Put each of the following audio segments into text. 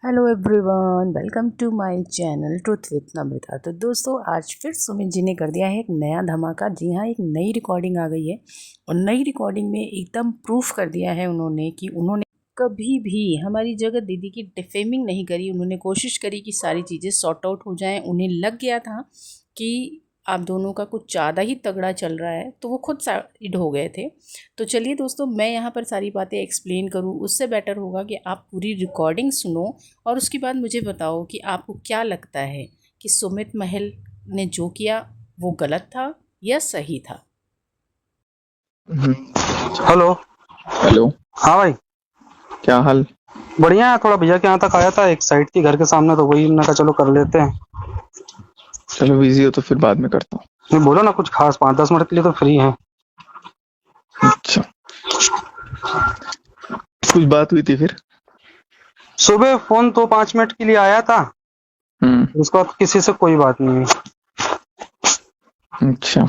Hello everyone, welcome to my channel truth with Namrata. तो दोस्तों, आज फिर सुमित जी ने कर दिया है एक नया धमाका। जी हाँ, एक नई रिकॉर्डिंग आ गई है और नई रिकॉर्डिंग में एकदम प्रूफ कर दिया है उन्होंने कि उन्होंने कभी भी हमारी जगत दीदी की डिफेमिंग नहीं करी। उन्होंने कोशिश करी कि सारी चीज़ें सॉर्ट आउट हो जाएं। उन्हें लग गया था कि आप दोनों का कुछ ज़्यादा ही तगड़ा चल रहा है, तो वो खुद साइड हो गए थे। तो चलिए दोस्तों, मैं यहाँ पर सारी बातें एक्सप्लेन करूँ उससे बेटर होगा कि आप पूरी रिकॉर्डिंग सुनो और उसके बाद मुझे बताओ कि आपको क्या लगता है कि सुमित महल ने जो किया वो गलत था या सही था। हेलो। हेलो। हाँ भाई, क्या हाल? बढ़िया है। थोड़ा भैया के यहाँ तक आया था, एक साइड की घर के सामने, तो वही मैंने कहा चलो कर लेते हैं। चलो बिजी हो तो फिर बाद में करता हूँ। नहीं बोलो ना कुछ खास, 5-10 मिनट के लिए तो फ्री हैं। अच्छा, कुछ बात हुई थी फिर? सुबह फोन तो 5 मिनट के लिए आया था, उसके बाद किसी से कोई बात नहीं हुई। अच्छा,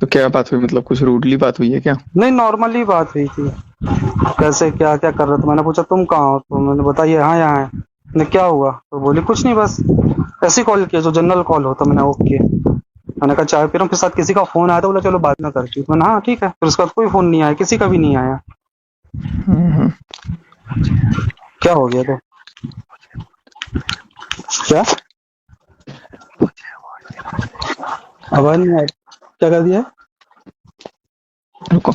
तो क्या बात हुई? मतलब कुछ रूडली बात हुई है क्या? नहीं, नॉर्मली बात हुई थी। कैसे क्या क्या कर रहे थे, मैंने पूछा तुम कहाँ हो, तो मैंने बताइए हाँ यहाँ है। मैंने क्या हुआ, तो बोली कुछ नहीं, बस ऐसे कॉल किया जो जनरल कॉल होता। मैंने ओके, मैंने कहा चाय पी रहा हूँ, फिर साथ किसी का फोन आया था, बोला चलो बाद में करती हूँ। मैंने हाँ ठीक है। फिर उसके बाद कोई फोन नहीं आया, किसी का भी नहीं आया। हम्म। क्या हो गया तो क्या आवाज नहीं आई, क्या कर दिया? रुको।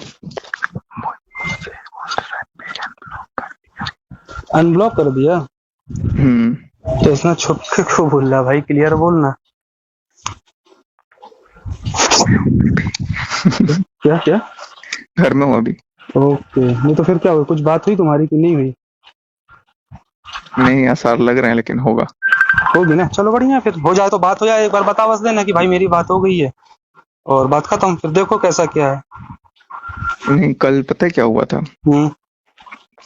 अनब्लॉक कर दिया? हम्म। तो इतना छुप के क्यों बोल रहा भाई, क्लियर बोलना। क्या क्या? घर में हूँ अभी। ओके, नहीं तो फिर क्या हुआ, कुछ बात हुई तुम्हारी कि नहीं हुई? नहीं, आसार लग रहे हैं लेकिन होगा। होगी ना, चलो बढ़िया है। फिर हो जाए तो बात हो जाए, एक बार बता बस देना कि भाई मेरी बात हो गई है और बात खत्म। फिर देखो कैसा क्या है। नहीं, कल पता है क्या हुआ था? हम्म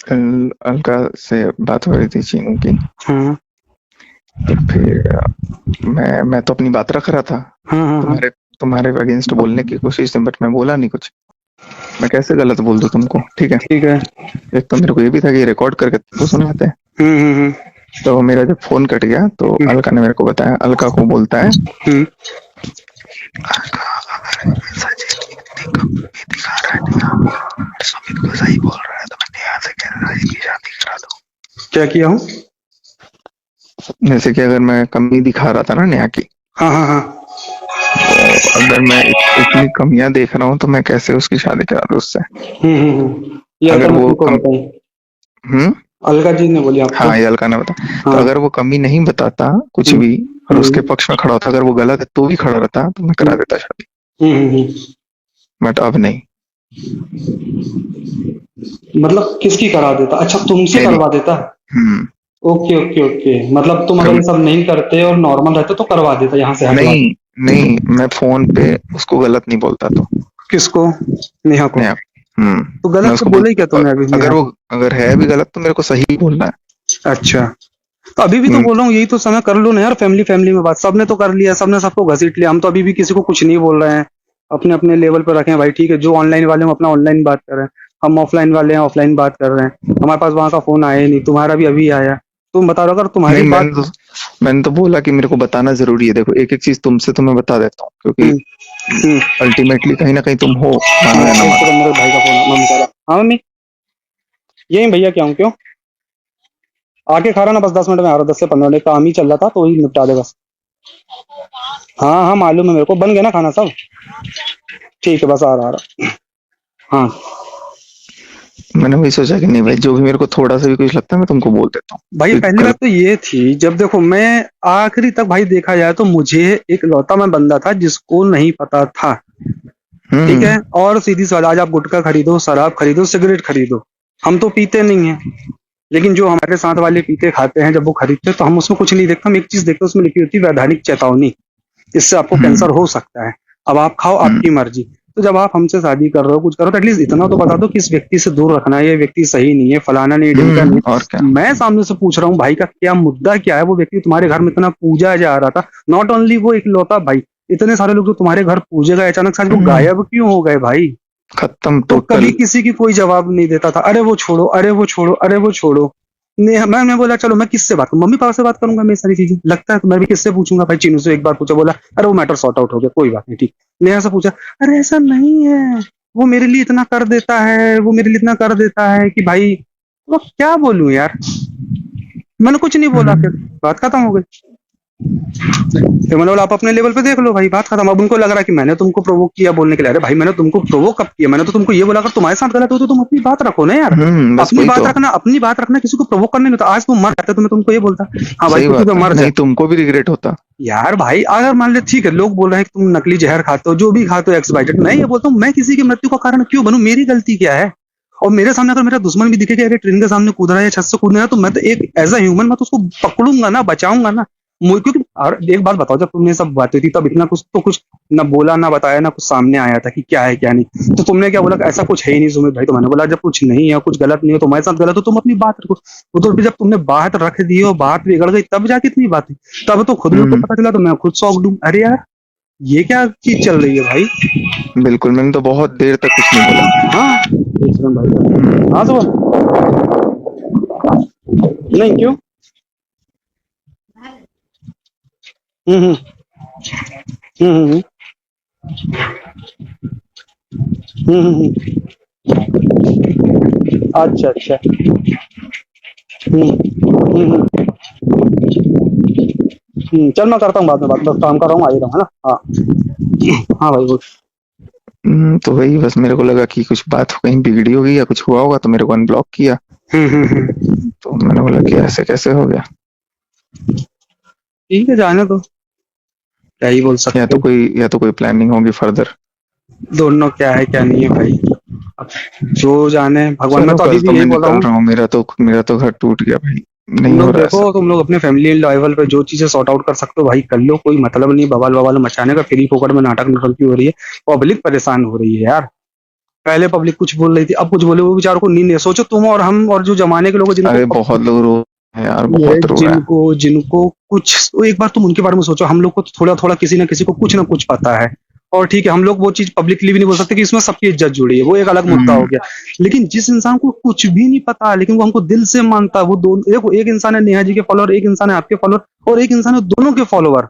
कल अलका से बात हो रही थी चीनू की। हम्म तो फिर मैं तो अपनी बात रख रहा था। हम्म। तुम्हारे तुम्हारे अगेंस्ट बोलने की कोशिश थी, बट मैं बोला नहीं कुछ। मैं कैसे गलत बोल दूं तुमको? ठीक है। ठीक है। एक तो मेरे को ये भी था कि रिकॉर्ड करके तुमको सुनाते हैं। हम्म हम्म तो मेरा जब फोन कट गया तो हम्म अलका ने मेरे को बताया, अलका को बोलता है, हम्म। सुमित को सही बोल रहा है तो मैं नेहा से कह रहा है इसकी शादी करा दो। क्या किया हूँ? जैसे कि अगर मैं कमी दिखा रहा था ना नेहा की, हाँ हाँ हाँ। तो अगर मैं इतनी कमियां देख रहा हूँ तो मैं कैसे उसकी शादी करा दूं उससे? ये अलका अगर ने वो तुमको कम बताई? हम्म अलका जी ने बोली आपको? हाँ, ये अलका ने बता। तो हाँ। अगर वो कमी नहीं बताता कुछ हम्म भी और उसके हम्म पक्ष में खड़ा होता, अगर वो गलत है तो भी खड़ा रहता, तो मैं करा हम्म देता शादी। हम्म। बट अब नहीं। मतलब किसकी करा देता? अच्छा, तुमसे मेरी। करवा देता? हम्म। ओके ओके ओके, मतलब तुम अगर कम ये सब नहीं करते और नॉर्मल रहते तो करवा देता, यहाँ से हटवा नहीं, के। नहीं, मैं फोन पे उसको गलत नहीं बोलता तो। किसको? नेहा को? नेहा। तो मैं गलत तो उसको बोला ही क्या बोलता, तुमने अभी अगर नेहा वो को? अगर है भी गलत तो मेरे को सही बोलना है। अच्छा, तो अभी भी तो हम्म, बोल रहा हूँ, यही तो समय कर लो ना यार। फैमिली फैमिली में बात सबने तो कर लिया, सबने सबको घसीट लिया। हम तो अभी भी किसी को कुछ नहीं बोल रहे हैं, अपने अपने लेवल पर रखे हैं भाई। ठीक है, जो ऑनलाइन वाले हम अपना ऑनलाइन बात कर रहे हैं, हम ऑफलाइन वाले हैं ऑफलाइन बात कर रहे हैं। हमारे पास वहां का फोन आया ही नहीं, तुम्हारा भी अभी आया। तुम बता रहे हो, अगर नहीं, तुम्हारी बात। मैंने तो बोला कि मेरे को बताना जरूरी है। देखो, एक एक चीज तुमसे तो मैं बता देता हूँ, क्योंकि हम्म हम्म। अल्टीमेटली कहीं ना कहीं तुम हो, हाँ, मानो या ना एक मानो। सेकंड, मेरे भाई का फोन है, मम्मी का। हाँ मम्मी, यही भैया क्या हूँ, क्यों? आके खा रहा ना, बस 10 मिनट में आ रहा हूँ, 10 से 15 मिनट, काम ही चल रहा था तो वही निपटा दे बस। हाँ हाँ, मालूम है मेरे को, बन गया ना खाना सब। ठीक है, बस आ रहा। हाँ मैंने वही सोचा कि नहीं भाई, जो भी मेरे को थोड़ा सा भी कुछ लगता है मैं तुमको बोल देता हूँ। भाई, क्योंकि पहली कल। बात तो ये थी, जब देखो मैं आखिरी तक भाई देखा जाए तो मुझे एक लौता मैं बंदा था जिसको नहीं पता था। ठीक हम्म। है, और सीधी सी बात, आज आप गुटखा खरीदो, शराब खरीदो, सिगरेट खरीदो, हम तो पीते नहीं है। लेकिन जो हमारे साथ वाले पीते खाते हैं, जब वो खरीदते हैं तो हम उसमें कुछ नहीं देखते, हम एक चीज देखते हैं, उसमें लिखी होती है वैधानिक चेतावनी, इससे आपको हम्म। कैंसर हो सकता है। अब आप खाओ, हम्म। आपकी मर्जी। तो जब आप हमसे शादी कर रहे हो, कुछ करो, तो एटलीस्ट इतना तो बता दो कि इस व्यक्ति से दूर रखना है, ये व्यक्ति सही नहीं है, फलाना नहीं, ढिमका नहीं और क्या। है। मैं सामने से पूछ रहा हूँ भाई का क्या मुद्दा क्या है, वो व्यक्ति तुम्हारे घर में इतना पूजा जा रहा था। नॉट ओनली वो इकलौता भाई, इतने सारे लोग जो तुम्हारे घर पूजे गए, अचानक से आज वो हम्म। गायब क्यों हो गए भाई? खत्म तो कभी टोटल। किसी की कोई जवाब नहीं देता था, अरे वो छोड़ो, अरे वो छोड़ो, अरे वो छोड़ो। मैं बोला चलो मैं किससे बात करूँ, मम्मी पापा से बात करूंगा, मैं सारी चीजें लगता है तो मैं भी किससे पूछूंगा भाई। चीनू से एक बार पूछा, बोला अरे वो मैटर सॉर्ट आउट हो गया, कोई बात नहीं ठीक। नेहा से पूछा, अरे ऐसा नहीं है, वो मेरे लिए इतना कर देता है, वो मेरे लिए इतना कर देता है कि भाई, वो क्या बोलूं यार। मैंने कुछ नहीं बोला, फिर बात खत्म हो गई। फिर मैंने बोला आप अपने लेवल पे देख लो भाई, बात खत्म। अब उनको लग रहा है कि मैंने तुमको प्रोवोक किया बोलने के लिए। अरे भाई मैंने तुमको प्रोवोक कब किया? मैंने तो तुमको ये बोला अगर तुम्हारे साथ गलत हो तो तुम अपनी बात रखो ना यार। बस अपनी वही बात तो। रखना, अपनी बात रखना, किसी को प्रोवोक करने नहीं होता। आज तुम मर जाते तो मैं तुमको ये बोलता हाँ भाई सही तू बात तो है, मर जा। नहीं तुमको भी रिग्रेट होता। यार भाई अगर मान ले ठीक है, लोग बोल रहे हैं कि तुम नकली जहर खाते हो, जो भी खाते हो एक्स वाई जेड, मैं ये बोलता हूँ मैं किसी की मृत्यु का कारण क्यों बनूं? मेरी गलती क्या है? और मेरे सामने अगर मेरा दुश्मन भी दिखे कि अरे ट्रेन के सामने कूद रहा है या छत से कूद रहा है, तो मैं तो एक एज अ ह्यूमन मैं तो उसको पकड़ूंगा ना, बचाऊंगा ना। क्योंकि और एक बात बताओ, जब तुमने सब बातें थी तब इतना कुछ तो कुछ ना बोला ना बताया ना कुछ सामने आया था कि क्या है क्या नहीं, तो तुमने क्या बोला कि ऐसा कुछ है ही नहीं सुमित भाई। तो मैंने बोला जब कुछ नहीं है, कुछ गलत नहीं है, तुम्हारे साथ गलत हो तुम अपनी बात रखो। वो तो जब तुमने बात रख दी और बात बिगड़ गई तब जाके इतनी बात हुई। तब तो खुद मेरे को हम्म। पता चला तो मैं खुद शॉक दूं, अरे यार ये क्या चीज चल रही है भाई। बिल्कुल, मैंने तो बहुत देर तक कुछ नहीं बोला। हाँ एकदम भाई। हाँ तो नहीं क्यों। हम्म हम्म हम्म हम्म हम्म। अच्छा अच्छा। हम्म हम्म चल मैं करता हूँ बाद में बात, बस काम कर रहा हूँ, आ ही रहा हूँ, है ना। हाँ हाँ भाई बोल। तो वही बस मेरे को लगा कि कुछ बात कहीं बिगड़ी होगी या कुछ हुआ होगा, तो मेरे को अनब्लॉक किया। तो मैंने बोला कि ऐसे कैसे हो गया। ठीक है जाने दो, क्या ही बोल सकते हैं। या तो कोई प्लानिंग होगी फर्दर। दोनों क्या है क्या नहीं है भाई, अब जो जाने भगवान। मैं चलो तो अभी कल तो भी यही मैं बोल रहा निकल हूँ, रहा हूँ, मेरा तो घर टूट गया भाई। तुम नहीं हो लोग रहा देखो, ऐसा। तुम लोग अपने फैमिली लेवल पे जो चीजें सॉर्ट आउट कर सकते हो भाई कर लो, कोई मतलब नहीं बवाल बवाल मचाने का। फ्री फोकट में नाटक नौटंकी हो रही है, पब्लिक परेशान हो रही है यार। पहले पब्लिक कुछ बोल रही थी, अब कुछ बोले, वो बेचारों को नींद है। सोचो तुम और हम और जो जमाने के लोग हैं जिनको अरे बहुत लोग रो रहे हैं यार, ये बहुत रो रहे हैं। जिनको जिनको कुछ, वो एक बार तुम उनके बारे में सोचो। हम लोग को तो थोड़ा थोड़ा किसी ना किसी को कुछ ना कुछ पता है, और ठीक है हम लोग वो चीज पब्लिकली भी नहीं बोल सकते कि इसमें सबकी इज्जत जुड़ी है, वो एक अलग मुद्दा हो हम्म। गया। लेकिन जिस इंसान को कुछ भी नहीं पता लेकिन वो हमको दिल से मानता है, वो दोनों, एक इंसान है नेहा जी के फॉलोअर, एक इंसान है आपके फॉलोअर, और एक इंसान है दोनों के फॉलोअर।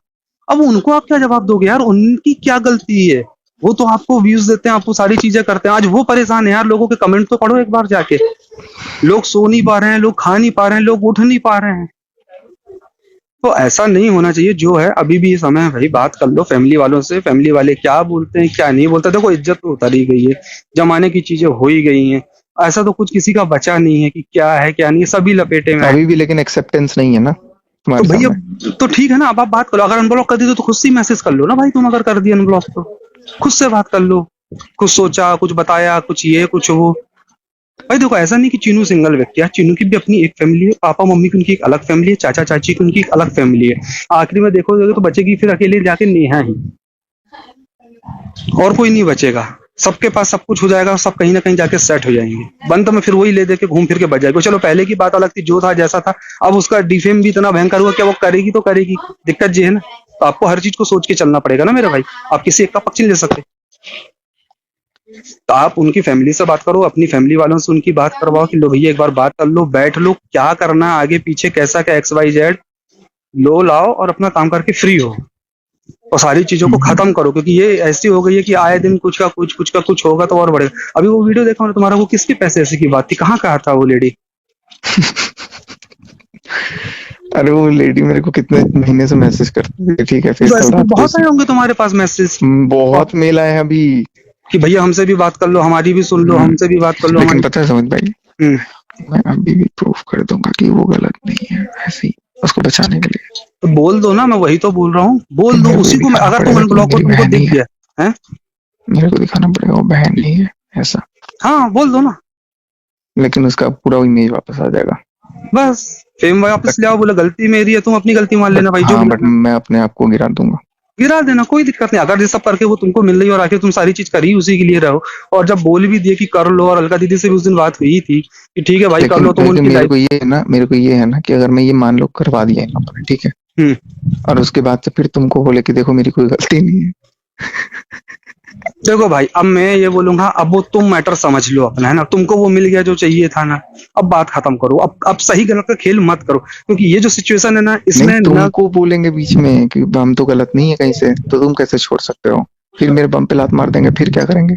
अब उनको आप क्या जवाब दोगे यार? उनकी क्या गलती है? वो तो आपको व्यूज देते हैं, आपको सारी चीजें करते हैं, आज वो परेशान है यार। लोगों के कमेंट तो पढ़ो एक बार जाके। लोग सो नहीं पा रहे हैं, लोग खा नहीं पा रहे हैं, लोग उठ नहीं पा रहे हैं। तो ऐसा नहीं होना चाहिए। जो है अभी भी ये समय है भाई, बात कर लो फैमिली वालों से, फैमिली वाले क्या बोलते हैं क्या नहीं बोलते। देखो इज्जत तो उतर ही गई है, जमाने की चीजें हो ही गई हैं। ऐसा तो कुछ किसी का बचा नहीं है कि क्या है क्या नहीं है, सभी लपेटे में है। अभी भी लेकिन एक्सेप्टेंस नहीं है ना तो तुम्हारे भैया सामने। तो ठीक है ना, अब आप बात करो। अगर अनब्लॉक कर दी तो खुद से ही मैसेज कर लो ना भाई, तुम अगर कर दिया अनब्लॉक तो खुद से बात कर लो। कुछ सोचा, कुछ बताया, कुछ ये कुछ वो। भाई देखो ऐसा नहीं कि चीनू सिंगल व्यक्ति है, चीनू की भी अपनी एक फैमिली है, पापा मम्मी की उनकी एक अलग फैमिली है, चाचा चाची की उनकी एक अलग फैमिली है। आखिरी में देखोगे तो बचेगी फिर अकेले जाके नेहा ही, और कोई नहीं बचेगा। सबके पास सब कुछ हो जाएगा, सब कहीं ना कहीं जाके सेट हो जाएंगे। बंद में फिर वही ले दे के घूम फिर के बच जाएगा। चलो पहले की बात अलग थी, जो था जैसा था। अब उसका डिफेम भी इतना भयंकर हुआ, क्या वो करेगी तो करेगी। दिक्कत ये है ना, तो आपको हर चीज को सोच के चलना पड़ेगा ना मेरे भाई। आप किसी एक का पक्ष नहीं ले सकते। तो आप उनकी फैमिली से बात करो, अपनी फैमिली वालों से उनकी बात करवाओ कि लो भैया एक बार बात कर लो, बैठ लो, क्या करना है आगे पीछे, कैसा क्या एक्स वाई जेड लो लाओ, और अपना काम करके फ्री हो और सारी चीजों को हम्म। खत्म करो। क्योंकि ये ऐसी हो गई है कि आए दिन कुछ का कुछ होगा तो और बढ़ेगा। अभी वो वीडियो देखा मैंने तुम्हारा, वो किसके पैसे ऐसे की बात थी, कहाँ कहा था वो लेडी? अरे वो लेडी मेरे को कितने महीने से मैसेज करती है, ठीक है, फिर तो कल ऐसे तो रात को बहुत आए होंगे तुम्हारे पास मैसेज बहुत मेल आए हैं अभी। कि भैया हमसे भी बात कर लो, हमारी भी सुन लो, हमसे भी बात कर लो लेकिन हमारी। पता है समझ भाई, हम्म, मैं अभी भी प्रूफ कर दूंगा कि वो गलत नहीं है, ऐसे ही उसको बचाने के लिए। तो बोल दो ना, मैं वही तो बोल रहा हूँ, तो बोल दो मेरे को ये उसी को। दिखाना अगर तुम पड़ेगा कि वो अनब्लॉक हो, मेरी तुमको बहन दिख नहीं है। गया है। मेरे को दिखाना पड़ेगा वो बहन नहीं है ऐसा। हाँ बोल दो ना, लेकिन उसका पूरा इमेज वापस आ जाएगा। बस फेम वापस बट ले आओ। बोला गलती मेरी है, तुम अपनी गलती मान बट लेना भाई, जो भी हाँ, बट करना है। मैं अपने आप को गिरा दूंगा। गिरा देना, कोई दिक्कत नहीं। अगर ये सब करके वो तुमको मिल रही है और आखिर तुम सारी चीज कर ही उसी के लिए रहो, और जब बोल भी दिए कि कर लो, और अलका दीदी से भी उस दिन बात हुई थी कि ठीक है भाई कर लेकिन लो तुम लेकिन उनकी लाइफ। मेरे को ये है ना कि अगर मैं ये मान लो करवा दिया इन लोगों ने, ठीक है, हम्म और उसके बाद से फिर तुमको बोले कि देखो मेरी कोई गलती नहीं है। देखो भाई, अब मैं ये बोलूंगा, अब वो तुम मैटर समझ लो अपना, है ना, तुमको वो मिल गया जो चाहिए था ना, अब बात खत्म करो, अब सही गलत का खेल मत करो, क्योंकि ये जो सिचुएशन है ना, नहीं इसमें ना, तुमको बोलेंगे बीच में कि हम तो गलत नहीं है कहीं से, तो तुम कैसे छोड़ सकते हो? फिर मेरे बम पे लात मार देंगे, फिर क्या करेंगे?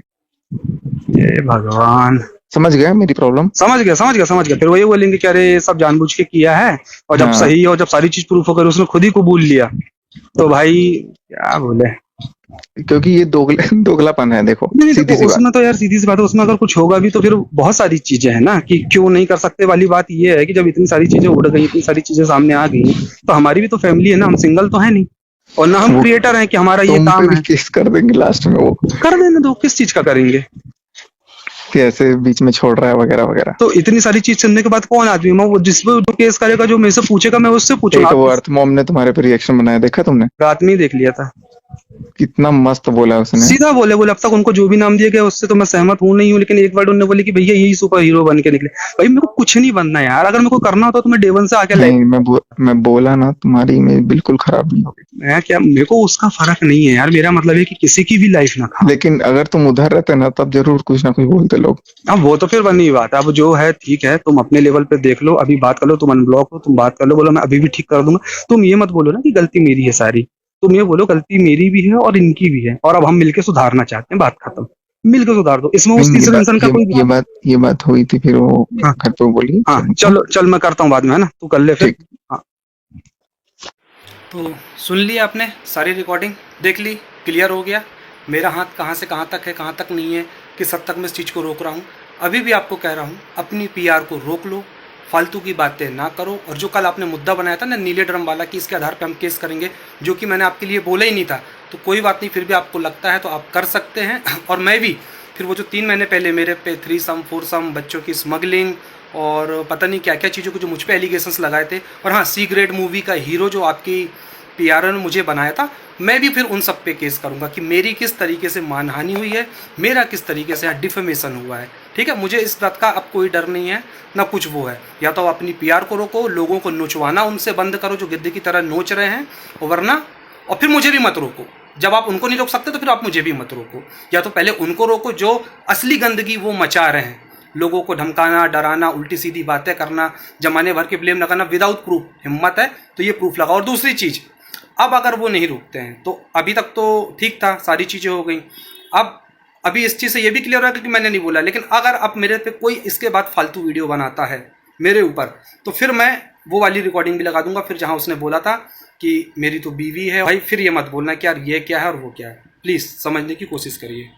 ये भगवान, समझ गया मेरी प्रॉब्लम? समझ गया। फिर वही बोलेंगे कि अरे ये सब जानबूझ के किया है, और जब हाँ, सही और जब सारी चीज प्रूफ होकर उसने खुद ही कबूल लिया, तो भाई क्या बोले। क्योंकि ये दोगलापन है, देखो नहीं सीधी देखो, सी बात। उसमें तो यार सीधी सी बात है, उसमें अगर कुछ होगा भी तो फिर बहुत सारी चीजें हैं ना कि क्यों नहीं कर सकते वाली बात ये है कि जब इतनी सारी चीजें उड़ गई, इतनी सारी चीजें सामने आ गई, तो हमारी भी तो फैमिली है ना, हम सिंगल तो है नहीं, और ना हम वो क्रिएटर हैं कि हमारा ये तुम पे काम भी है। केस कर देंगे लास्ट में वो, कर देने दो, किस चीज का करेंगे। कि ऐसे बीच में छोड़ रहा है वगैरह वगैरह। तो इतनी सारी चीज सुनने के बाद कौन आदमी, मैं वो जिस पे जो केस करेगा, जो मेरे से पूछेगा, मैं उससे पूछूंगा। एक आप वो अर्थ मॉम ने तुम्हारे पे रिएक्शन बनाया, देखा तुमने? रात में ही देख लिया था। कितना मस्त बोला उसने। सीधा बोले बोले अब तक उनको जो भी नाम दिया गया उससे तो मैं सहमत हूं नहीं हूं, लेकिन एक वर्ड उन्होंने बोली कि भैया यही सुपर हीरो बन के निकले। भाई मेरे को कुछ नहीं बनना यार, अगर मेरे को करना होता तो मैं डे वन से आके लाइफ, नहीं मैं बोला ना, तुम्हारी इमेज बिल्कुल खराब नहीं होगी। मैं क्या, मेरे को उसका फर्क नहीं है यार, मेरा मतलब है कि किसी की भी लाइफ ना खा। लेकिन अगर तुम उधर रहते ना, तब जरूर कुछ ना कुछ बोलते लोग। अब वो तो फिर बनी बात है, अब जो है ठीक है, तुम अपने लेवल पे देख लो, अभी बात कर लो, तुम अनब्लॉक हो, तुम बात कर लो, बोलो मैं अभी भी ठीक कर दूंगा। तुम ये मत बोलो ना कि गलती मेरी है सारी, तुम ये बोलो गलती मेरी भी है और इनकी भी है, और अब हम मिलके सुधारना चाहते हैं, बात खत्म। मिलके सुधार दो, इसमें उस नहीं, तीसरे इंसान का कोई। ये बात हुई थी, फिर वो हाँ घर पे बोली हाँ, तुमको। चलो चल, मैं करता हूँ बाद में, है ना, तू कर ले फिर। ठीक। हाँ, तो सुन लिया आपने, सारी रिकॉर्डिंग देख ली, क्लियर हो गया मेरा हाथ कहाँ से कहाँ तक है, कहाँ तक नहीं है, किस हद तक मैं इस चीज़ को रोक रहा हूँ। अभी भी आपको कह रहा हूँ, अपनी पीआर को रोक लो, फालतू की बातें ना करो। और जो कल आपने मुद्दा बनाया था ना नीले ड्रम वाला कि इसके आधार पे हम केस करेंगे, जो कि मैंने आपके लिए बोला ही नहीं था, तो कोई बात नहीं, फिर भी आपको लगता है तो आप कर सकते हैं। और मैं भी फिर वो जो 3 महीने पहले मेरे पे 3 सम 4 सम बच्चों की स्मगलिंग और पता नहीं क्या क्या चीज़ों को जो मुझ पे एलिगेशंस लगाए थे, और हाँ सी ग्रेड मूवी का हीरो जो आपकी पीआर ने मुझे बनाया था, मैं भी फिर उन सब पे केस करूंगा कि मेरी किस तरीके से मानहानि हुई है, मेरा किस तरीके से यहाँ डिफेमेशन हुआ है। ठीक है, मुझे इस बात का अब कोई डर नहीं है ना कुछ वो है। या तो अपनी पीआर को रोको, लोगों को नोचवाना उनसे बंद करो जो गिद्ध की तरह नोच रहे हैं, वरना और फिर मुझे भी मत रोको। जब आप उनको नहीं रोक सकते तो फिर आप मुझे भी मत रोको। या तो पहले उनको रोको जो असली गंदगी वो मचा रहे हैं, लोगों को धमकाना, डराना, उल्टी सीधी बातें करना, जमाने भर के ब्लेम लगाना विदाउट प्रूफ। हिम्मत है तो ये प्रूफ लगाओ। और दूसरी चीज़, अब अगर वो नहीं रुकते हैं तो अभी तक तो ठीक था, सारी चीज़ें हो गई। अब अभी इस चीज़ से ये भी क्लियर हो गया कि मैंने नहीं बोला, लेकिन अगर अब मेरे पे कोई इसके बाद फालतू वीडियो बनाता है मेरे ऊपर, तो फिर मैं वो वाली रिकॉर्डिंग भी लगा दूंगा, फिर जहाँ उसने बोला था कि मेरी तो बीवी है। भाई फिर ये मत बोलना कि यार ये क्या है और वो क्या है। प्लीज़ समझने की कोशिश करिए।